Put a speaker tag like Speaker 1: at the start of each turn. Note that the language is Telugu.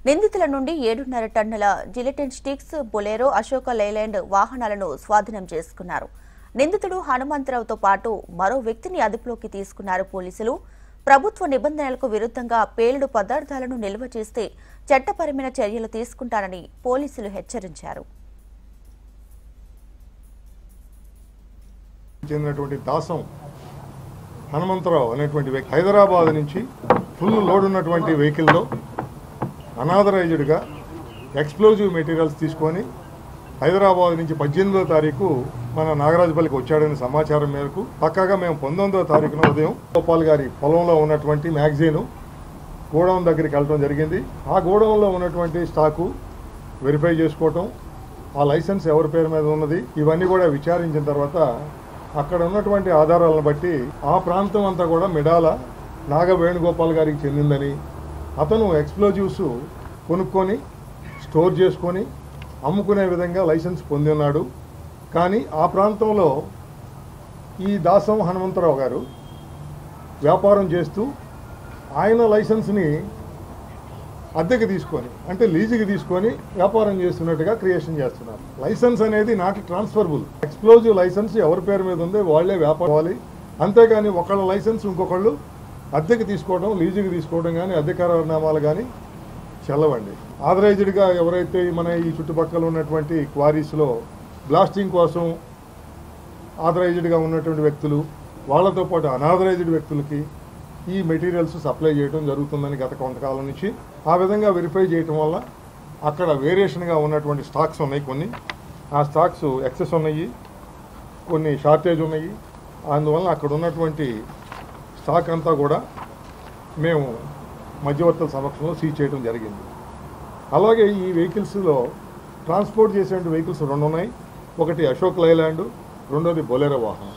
Speaker 1: నిందితుల నుండి 7.5 టన్నుల gelatine sticks, Bolero, Ashoka Leyland వాహనాలను స్వాధీనం చేసుకున్నారు. నిందితుడు హనుమంతరావుతో పాటు మరో వ్యక్తిని అదుపులోకి తీసుకున్నారు పోలీసులు. ప్రభుత్వ నిబంధనలకు విరుద్ధంగా పేలుడు పదార్థాలను నిల్వ చేస్తే చట్టపరమైన చర్యలు తీసుకుంటారని పోలీసులు హెచ్చరించారు.
Speaker 2: చెందినటువంటి దాసం హనుమంతరావు అనేటువంటి వ్యక్తి హైదరాబాద్ నుంచి ఫుల్ లోడ్ ఉన్నటువంటి వెహికల్లో అనాథరైజ్డ్గా ఎక్స్ప్లోజివ్ మెటీరియల్స్ తీసుకొని హైదరాబాద్ నుంచి 18వ తారీఖు మన నాగరాజపల్లికి వచ్చాడనే సమాచారం మేరకు పక్కాగా మేము 19వ తారీఖున ఉదయం గోపాల్ గారి పొలంలో ఉన్నటువంటి మ్యాగజైన్ గోడౌన్ దగ్గరికి వెళ్ళడం జరిగింది. ఆ గోడౌన్లో ఉన్నటువంటి స్టాకు వెరిఫై చేసుకోవటం, ఆ లైసెన్స్ ఎవరి పేరు మీద ఉన్నది, ఇవన్నీ కూడా విచారించిన తర్వాత అక్కడ ఉన్నటువంటి ఆధారాలను బట్టి ఆ ప్రాంతం అంతా కూడా మిడాల నాగ వేణుగోపాల్ గారికి చెందిందని, అతను ఎక్స్ప్లోజివ్స్ కొనుక్కొని స్టోర్ చేసుకొని అమ్ముకునే విధంగా లైసెన్స్ పొంది ఉన్నాడు. కానీ ఆ ప్రాంతంలో ఈ దాసం హనుమంతరావు గారు వ్యాపారం చేస్తూ ఆయన లైసెన్స్ని అద్దెకి తీసుకొని, అంటే లీజుకి తీసుకొని వ్యాపారం చేస్తున్నట్టుగా క్రియేషన్ చేస్తున్నారు. లైసెన్స్ అనేది నాట్ ట్రాన్స్ఫరబుల్. ఎక్స్ప్లోజివ్ లైసెన్స్ ఎవరి పేరు మీద ఉందో వాళ్లే వ్యాపారాలి. అంతేగాని ఒకళ్ళ లైసెన్స్ ఇంకొకళ్ళు అద్దెకి తీసుకోవడం, లీజుకి తీసుకోవడం కానీ అధికారనామాలు కానీ చెల్లవండి. ఆథరైజ్డ్గా ఎవరైతే మన ఈ చుట్టుపక్కల ఉన్నటువంటి క్వారీస్లో బ్లాస్టింగ్ కోసం ఆథరైజ్డ్గా ఉన్నటువంటి వ్యక్తులు, వాళ్లతో పాటు అనాథరైజ్డ్ వ్యక్తులకి ఈ మెటీరియల్స్ సప్లై చేయడం జరుగుతుందని గత కొంతకాలం నుంచి ఆ విధంగా వెరిఫై చేయడం వల్ల అక్కడ వేరియేషన్గా ఉన్నటువంటి స్టాక్స్ ఉన్నాయి. కొన్ని ఆ స్టాక్స్ ఎక్సెస్ ఉన్నాయి, కొన్ని షార్టేజ్ ఉన్నాయి. అందువల్ల అక్కడ ఉన్నటువంటి స్టాక్ అంతా కూడా మేము మధ్యవర్తుల సమక్షంలో సీజ్ చేయడం జరిగింది. అలాగే ఈ వెహికల్స్లో ట్రాన్స్పోర్ట్ చేసే వెహికల్స్ 2 ఉన్నాయి. ఒకటి అశోక్ లైలాండ్, రెండోది బొలెరో వాహనం.